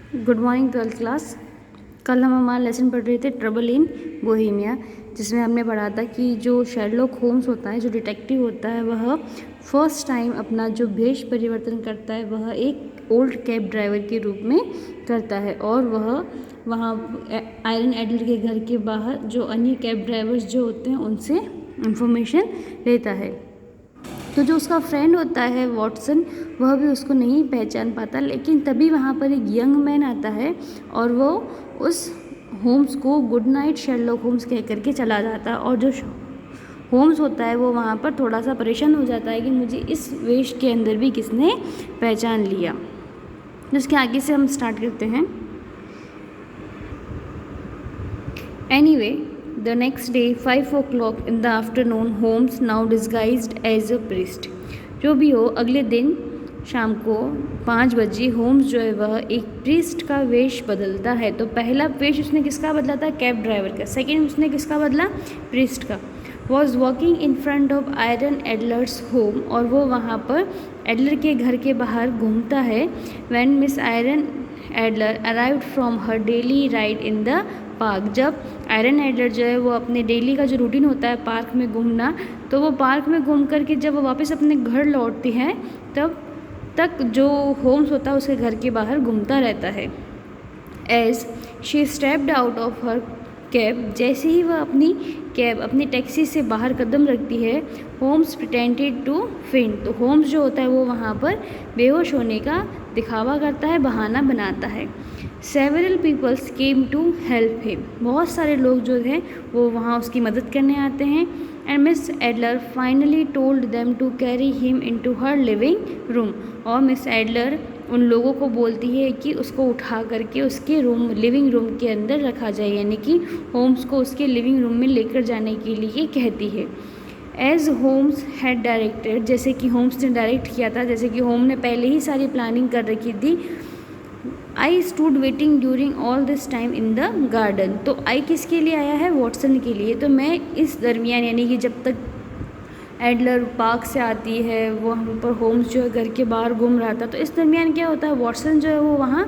Good morning 12th class. कल हम हमारा लेसन पढ़ रहे थे ट्रबल इन बोहेमिया, जिसमें हमने पढ़ा था कि जो शेरलॉक होम्स होता है, जो डिटेक्टिव होता है, वह फर्स्ट टाइम अपना जो भेष परिवर्तन करता है वह एक ओल्ड कैब ड्राइवर के रूप में करता है और वह वहाँ आयरन एडलर के घर के बाहर जो अन्य कैब ड्राइवर्स जो होते हैं उनसे इंफॉर्मेशन लेता है। तो जो उसका फ्रेंड होता है वॉटसन, वह भी उसको नहीं पहचान पाता, लेकिन तभी वहाँ पर एक यंग मैन आता है और वो उस होम्स को गुड नाइट शेरलॉक होम्स कह करके चला जाता है। और जो होम्स होता है वो वहाँ पर थोड़ा सा परेशान हो जाता है कि मुझे इस वेश के अंदर भी किसने पहचान लिया। जिसके आगे से हम स्टार्ट करते हैं। Anyway, The next day, 5 o'clock in the afternoon, Holmes, now disguised as a priest. जो भी हो, अगले दिन शाम को 5 बजे होम्स जो है वह एक प्रीस्ट का वेश बदलता है। तो पहला वेश उसने किसका बदला था? कैब ड्राइवर का। सेकेंड उसने किसका बदला? प्रीस्ट का। Was walking in front of Irene Adler's home, और वो वहाँ पर एडलर के घर के बाहर घूमता है। When miss iron Adler arrived from her daily ride in the park, जब आयरन एडलर जो है वो अपने डेली का जो रूटीन होता है पार्क में घूमना, तो वो पार्क में घूम करके जब वो वापस अपने घर लौटती हैं तब तक जो होम्स होता है उसके घर के बाहर घूमता रहता है। As she stepped out of her cab, जैसे ही वह अपनी कैब अपनी टैक्सी से बाहर कदम रखती है, होम्स प्रिटेंडेड टू फेंट, तो होम्स जो होता है वो वहाँ पर बेहोश होने का दिखावा करता है, बहाना बनाता है। Several peoples came to help him, बहुत सारे लोग जो हैं वो वहाँ उसकी मदद करने आते हैं। And miss Adler finally told them to carry him into her living room, और मिस एडलर उन लोगों को बोलती है कि उसको उठा करके उसके लिविंग रूम के अंदर रखा जाए, यानी कि होम्स को उसके लिविंग रूम में लेकर जाने के लिए कहती है। एज होम्स हैड डायरेक्टेड, जैसे कि होम्स ने डायरेक्ट किया था, जैसे कि होम ने पहले ही सारी प्लानिंग कर रखी थी। I stood waiting during all this time in the garden, तो आई किसके लिए आया है? वॉटसन के लिए। तो मैं इस दरमियान, यानी कि जब तक एडलर पार्क से आती है, वो हम पर होम्स जो है घर के बाहर घूम रहा था, तो इस दरमियान क्या होता है, वॉटसन जो है वो वहाँ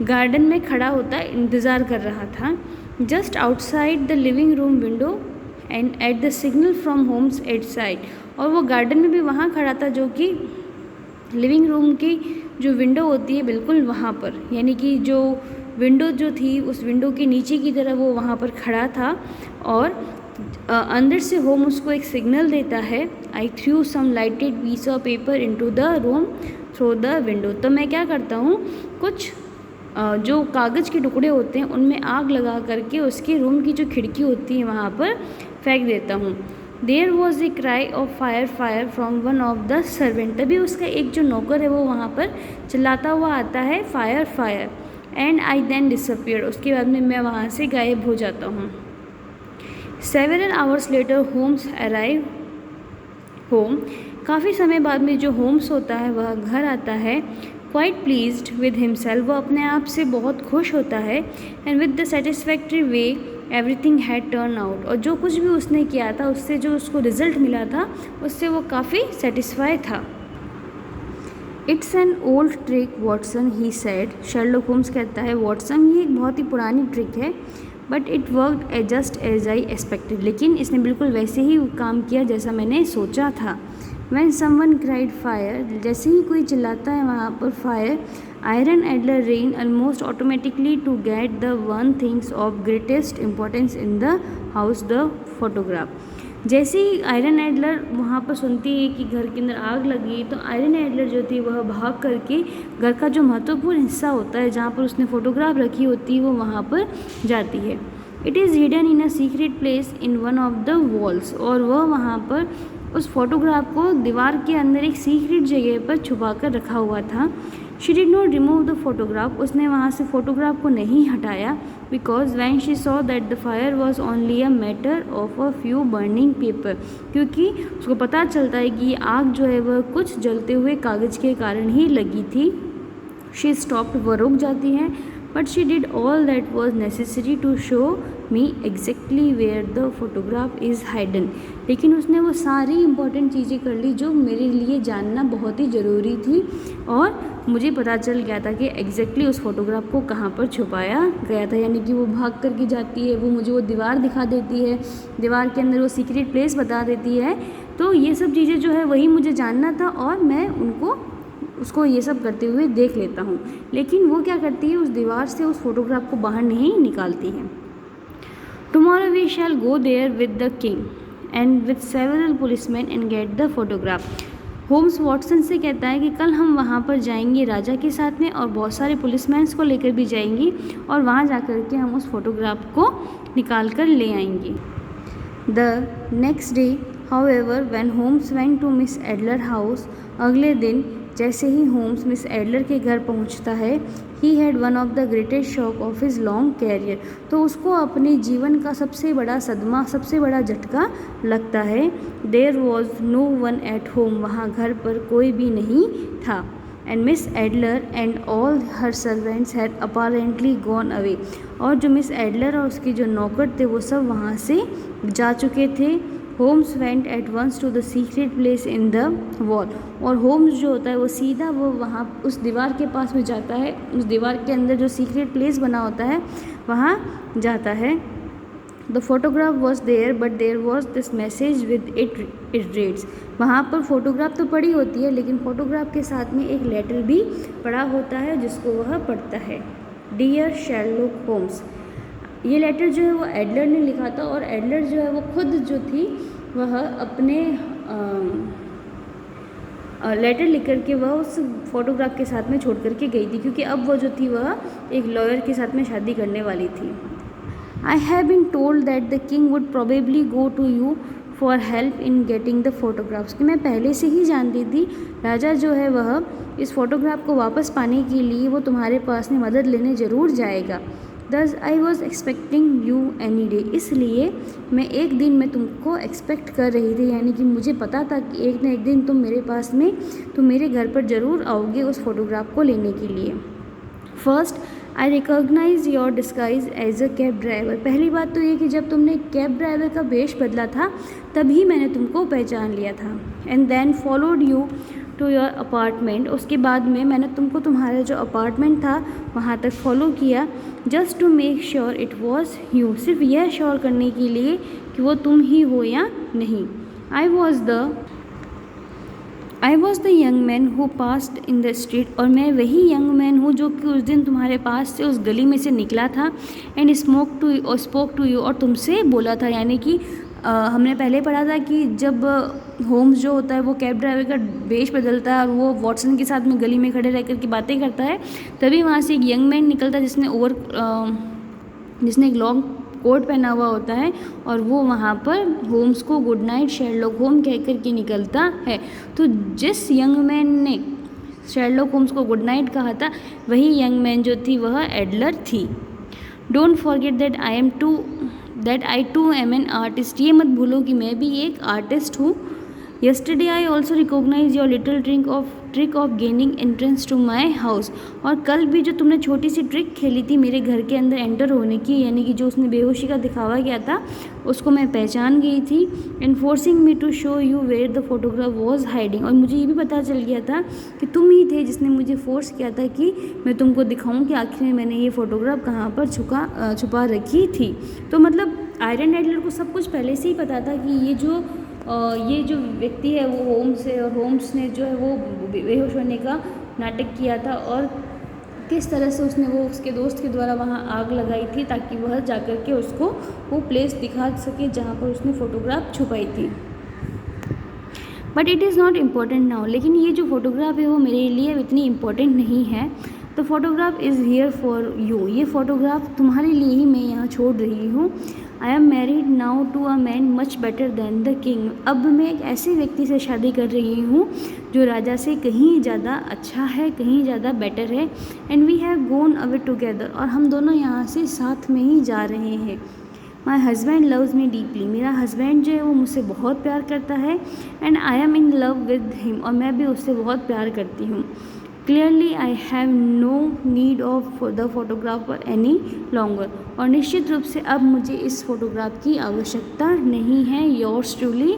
गार्डन में खड़ा होता है, इंतज़ार कर रहा था। Just outside the living room window and at the signal from Holmes at side, और वो गार्डन में भी वहाँ खड़ा था, जो कि लिविंग रूम की जो विंडो होती है बिल्कुल वहाँ पर, यानी कि जो विंडो जो थी उस विंडो के नीचे की तरफ वो वहाँ पर खड़ा था। और अंदर से होम उसको एक सिग्नल देता है, I threw some lighted piece of paper into the room through the window, तो मैं क्या करता हूँ, कुछ जो कागज़ के टुकड़े होते हैं उनमें आग लगा करके उसके रूम की जो खिड़की होती है वहाँ पर फेंक देता हूँ। There was a cry of fire fire from one of the servant, तभी उसका एक जो नौकर है वो वहाँ पर चिल्लाता हुआ आता है, fire fire. And I then disappear, उसके बाद में मैं वहाँ से गायब हो जाता हूँ। Several hours later Holmes arrive home, काफ़ी समय बाद में जो होम्स होता है वह घर आता है। क्वाइट प्लीज्ड विद हिमसेल्फ, वो अपने आप से बहुत खुश होता है। And with the satisfactory way everything had turn out, और जो कुछ भी उसने किया था उससे जो उसको रिजल्ट मिला था उससे वो काफ़ी सेटिस्फाई था। It's an old trick Watson, he said, Sherlock Holmes कहता है वॉटसन ये एक बहुत ही पुरानी ट्रिक है, but it worked just as I expected, लेकिन इसने बिल्कुल वैसे ही काम किया जैसा मैंने सोचा था। When someone cried fire, जैसे ही कोई चिल्लाता है वहाँ पर fire, iron Adler rain almost automatically to get the one things of greatest importance in the house, the photograph. जैसे ही आयरन एडलर वहाँ पर सुनती है कि घर के अंदर आग लगी, तो आयरन एडलर जो थी वह भाग करके घर का जो महत्वपूर्ण हिस्सा होता है जहाँ पर उसने फ़ोटोग्राफ रखी होती है वो वहाँ पर जाती है। It is hidden in a secret place in one of the walls, और वह वहाँ पर उस फोटोग्राफ को दीवार के अंदर एक सीक्रेट जगह पर छुपा कर रखा हुआ था। She did not remove the photograph, उसने वहाँ से फ़ोटोग्राफ को नहीं हटाया, because when she saw that the fire was only a matter of a few burning paper, क्योंकि उसको पता चलता है कि आग जो है वह कुछ जलते हुए कागज़ के कारण ही लगी थी। शी स्टॉप्ड, वह रुक जाती है, but she did all that was necessary to show me exactly where the photograph is hidden, लेकिन उसने वो सारी इंपॉर्टेंट चीज़ें कर ली जो मेरे लिए जानना बहुत ही ज़रूरी थी, और मुझे पता चल गया था कि एग्जैक्टली उस फोटोग्राफ को कहाँ पर छुपाया गया था। यानी कि वो भाग करके जाती है, वो मुझे वो दीवार दिखा देती है, दीवार के अंदर वो सीक्रेट प्लेस बता देती है। तो ये सब चीज़ें जो है वही मुझे जानना था और मैं उसको ये सब करते हुए देख लेता हूँ। लेकिन वो क्या करती है, उस दीवार से उस फोटोग्राफ को बाहर नहीं निकालती है। Tomorrow we shall go there with the king and with several policeman and get the photograph. Holmes Watson से कहता है कि कल हम वहाँ पर जाएंगे राजा के साथ में और बहुत सारे पुलिसमैन्स को लेकर भी जाएंगी और वहाँ जा कर के हम उस फोटोग्राफ को निकाल कर ले आएंगे। The next day however when Holmes went to Miss Adler house, अगले दिन जैसे ही होम्स मिस एडलर के घर पहुंचता है, he had one of the greatest shock of his long career, तो उसको अपने जीवन का सबसे बड़ा सदमा, सबसे बड़ा झटका लगता है। There was no one at home, वहाँ घर पर कोई भी नहीं था। And miss Adler and all her servants had apparently gone away, और जो मिस एडलर और उसके जो नौकर थे वो सब वहाँ से जा चुके थे। Holmes went at once to the secret place in the wall, और होम्स जो होता है वो सीधा वो वहाँ उस दीवार के पास में जाता है, उस दीवार के अंदर जो सीक्रेट प्लेस बना होता है वहाँ जाता है। The photograph was there but there was this message with it reads, वहाँ पर फोटोग्राफ तो पड़ी होती है लेकिन फोटोग्राफ के साथ में एक लेटर भी पड़ा होता है जिसको वह पढ़ता है। डियर शर्लॉक होम्स, ये लेटर जो है वो एडलर ने लिखा था, और एडलर जो है वो खुद जो थी वह अपने लेटर लिख करके वह उस फोटोग्राफ के साथ में छोड़ करके गई थी, क्योंकि अब वो जो थी वह एक लॉयर के साथ में शादी करने वाली थी। I have been told that the king would probably go to you for help in getting the photographs, कि मैं पहले से ही जानती थी राजा जो है वह इस फोटोग्राफ को वापस पाने के लिए वो तुम्हारे पास में मदद लेने ज़रूर जाएगा। दस I was expecting you any day, इसलिए मैं एक दिन में तुमको एक्सपेक्ट कर रही थी, यानी कि मुझे पता था कि एक न एक दिन तुम मेरे पास में, तुम मेरे घर पर ज़रूर आओगे उस फोटोग्राफ को लेने के लिए। First I recognise your disguise as a cab driver, पहली बात तो ये कि जब तुमने कैब ड्राइवर का वेश बदला था तभी मैंने तुमको पहचान लिया था। And then followed you to your apartment, उसके बाद में मैंने तुमको तुम्हारा जो अपार्टमेंट था वहाँ तक फॉलो किया, just to make sure it was you, सिर्फ यह श्योर करने के लिए कि वो तुम ही हो या नहीं। I was the young man who passed in the street, और मैं वही यंग मैन हूँ जो कि उस दिन तुम्हारे पास से उस गली में से निकला था। एंड स्पोक टू यू, और तुमसे बोला था, यानी कि हमने पहले पढ़ा था कि जब होम्स जो होता है वो कैब ड्राइवर का वेश बदलता है और वो वॉटसन के साथ में गली में खड़े रह कर के बातें करता है, तभी वहाँ से एक यंग मैन निकलता है जिसने एक लॉन्ग कोट पहना हुआ होता है, और वो वहाँ पर होम्स को गुड नाइट शेरलॉक होम कह कर के निकलता है। तो जिस यंग मैन ने शेरलॉक होम्स को गुड नाइट कहा था वही यंग मैन जो थी वह एडलर थी। Don't forget that I too am an artist, ये मत भूलो कि मैं भी एक आर्टिस्ट हूँ। Yesterday I also recognise your little trick of gaining entrance to my house, और कल भी जो तुमने छोटी सी ट्रिक खेली थी मेरे घर के अंदर एंटर होने की, यानी कि जो उसने बेहोशी का दिखावा किया था उसको मैं पहचान गई थी। And forcing me to show you where the photograph was hiding, और मुझे ये भी पता चल गया था कि तुम ही थे जिसने मुझे फोर्स किया था कि मैं तुमको दिखाऊं कि आखिर में मैंने ये फ़ोटोग्राफ कहाँ पर छुपा रखी थी। तो मतलब आयरन एडलर को सब कुछ पहले से ही पता था कि ये जो व्यक्ति है वो होम्स है, और होम्स ने जो है वो बेहोश होने का नाटक किया था, और किस तरह से उसने वो उसके दोस्त के द्वारा वहाँ आग लगाई थी ताकि वह जाकर के उसको वो प्लेस दिखा सके जहाँ पर उसने फ़ोटोग्राफ छुपाई थी। But it is not important now, लेकिन ये जो फ़ोटोग्राफ है वो मेरे लिए इतनी इम्पोर्टेंट नहीं है। The photograph is here for you, ये फ़ोटोग्राफ तुम्हारे लिए ही मैं यहाँ छोड़ रही हूँ। I am married now to a man much better than the king, अब मैं एक ऐसे व्यक्ति से शादी कर रही हूँ जो राजा से कहीं ज़्यादा अच्छा है, कहीं ज़्यादा बेटर है। And we have gone away together, और हम दोनों यहाँ से साथ में ही जा रहे हैं। My husband loves me deeply, मेरा हस्बैंड जो है वो मुझसे बहुत प्यार करता है। And I am in love with him, और मैं भी उससे बहुत प्यार करती हूँ। Clearly I have no need of the photographer any longer, और निश्चित रूप से अब मुझे इस फोटोग्राफ की आवश्यकता नहीं है। Yours truly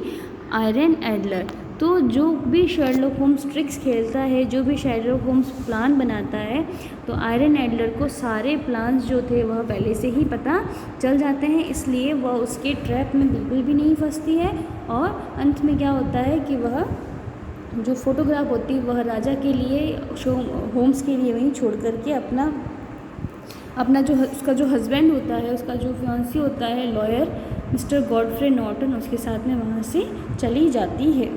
iron Adler. तो जो भी शर्लॉक होम्स ट्रिक्स खेलता है, जो भी शर्लॉक होम्स प्लान बनाता है, तो आयरन एडलर को सारे प्लान्स जो थे वह पहले से ही पता चल जाते हैं, इसलिए वह उसके ट्रैप में बिल्कुल भी नहीं फंसती है। और अंत में क्या होता है कि वह जो फोटोग्राफ होती है वह राजा के लिए, होम्स के लिए वहीं छोड़ करके अपना जो उसका जो हस्बैंड होता है, उसका जो फियांसी होता है लॉयर मिस्टर गॉडफ्रे नॉर्टन, उसके साथ में वहाँ से चली जाती है।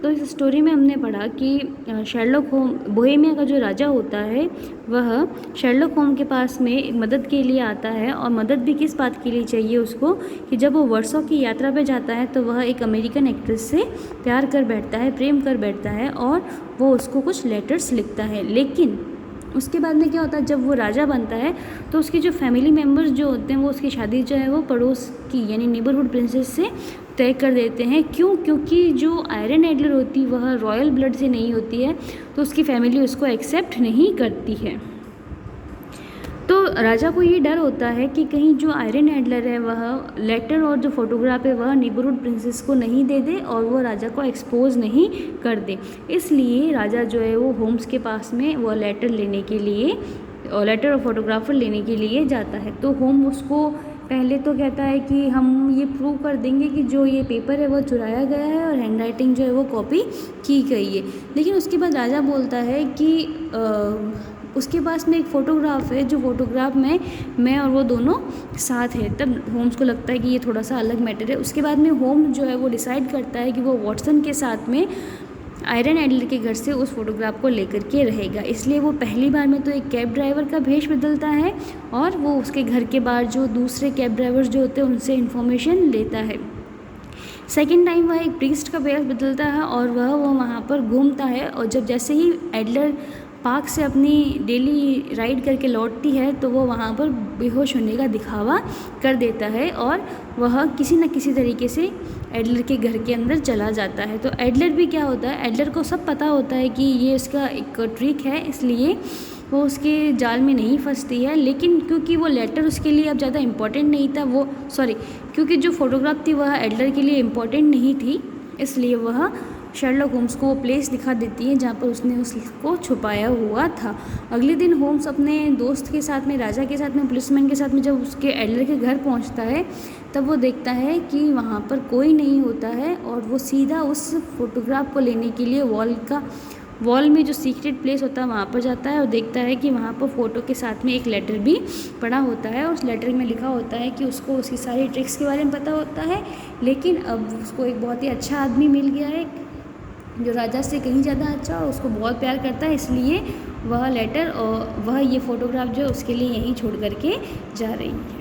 तो इस स्टोरी में हमने पढ़ा कि शर्लॉक होम, बोहेमिया का जो राजा होता है, वह शर्लॉक होम के पास में मदद के लिए आता है। और मदद भी किस बात के लिए चाहिए उसको, कि जब वो वर्सो की यात्रा पे जाता है तो वह एक अमेरिकन एक्ट्रेस से प्यार कर बैठता है, प्रेम कर बैठता है, और वो उसको कुछ लेटर्स लिखता है। लेकिन उसके बाद में क्या होता है, जब वो राजा बनता है तो उसके जो फैमिली मेम्बर्स जो होते हैं वो उसकी शादी जो है वो पड़ोस की यानी नेबरहुड प्रिंसेस से तय कर देते हैं। क्यों? क्योंकि जो आयरन एडलर होती वह रॉयल ब्लड से नहीं होती है, तो उसकी फैमिली उसको एक्सेप्ट नहीं करती है। तो राजा को ये डर होता है कि कहीं जो आयरन एडलर है वह लेटर और जो फोटोग्राफ है वह नेबरहुड प्रिंसेस को नहीं दे दे और वो राजा को एक्सपोज नहीं कर दे। इसलिए राजा जो है वो होम्स के पास में वो लेटर लेने के लिए, और लेटर और फोटोग्राफर लेने के लिए जाता है। तो होम उसको पहले तो कहता है कि हम ये प्रूव कर देंगे कि जो ये पेपर है वो चुराया गया है और हैंडराइटिंग जो है वो कॉपी की गई है। लेकिन उसके बाद राजा बोलता है कि उसके पास में एक फ़ोटोग्राफ है, जो फोटोग्राफ में मैं और वो दोनों साथ है। तब होम्स को लगता है कि ये थोड़ा सा अलग मैटर है। उसके बाद में होम जो है वो डिसाइड करता है कि वो वॉटसन के साथ में आयरन एडलर के घर से उस फोटोग्राफ को लेकर के रहेगा। इसलिए वो पहली बार में तो एक कैब ड्राइवर का भेष बदलता है और वो उसके घर के बाहर जो दूसरे कैब ड्राइवर्स जो होते हैं उनसे इन्फॉर्मेशन लेता है। सेकेंड टाइम वह एक प्रीस्ट का भेष बदलता है और वह वहाँ पर घूमता है। और जब जैसे ही एडलर पार्क से अपनी डेली राइड करके लौटती है तो वो वहाँ पर बेहोश होने का दिखावा कर देता है और वह किसी न किसी तरीके से एडलर के घर के अंदर चला जाता है। तो एडलर भी क्या होता है, एडलर को सब पता होता है कि ये उसका एक ट्रिक है, इसलिए वो उसके जाल में नहीं फंसती है। लेकिन क्योंकि वो लेटर उसके लिए अब ज़्यादा इम्पोर्टेंट नहीं था, क्योंकि जो फोटोग्राफ थी वह एडलर के लिए इम्पोर्टेंट नहीं थी, इसलिए वह शर्लॉक होम्स को वो प्लेस दिखा देती है जहाँ पर उसने उसको छुपाया हुआ था। अगले दिन होम्स अपने दोस्त के साथ में, राजा के साथ में, पुलिसमैन के साथ में जब उसके एडलर के घर पहुँचता है तब वो देखता है कि वहाँ पर कोई नहीं होता है और वो सीधा उस फोटोग्राफ को लेने के लिए वॉल में जो सीक्रेट प्लेस होता है वहाँ पर जाता है और देखता है कि वहाँ पर फ़ोटो के साथ में एक लेटर भी पड़ा होता है। उस लेटर में लिखा होता है कि उसको उसकी सारी ट्रिक्स के बारे में पता होता है, लेकिन अब उसको एक बहुत ही अच्छा आदमी मिल गया है जो राजा से कहीं ज़्यादा अच्छा और उसको बहुत प्यार करता है, इसलिए वह लेटर और वह ये फ़ोटोग्राफ जो है उसके लिए यहीं छोड़ करके जा रही है।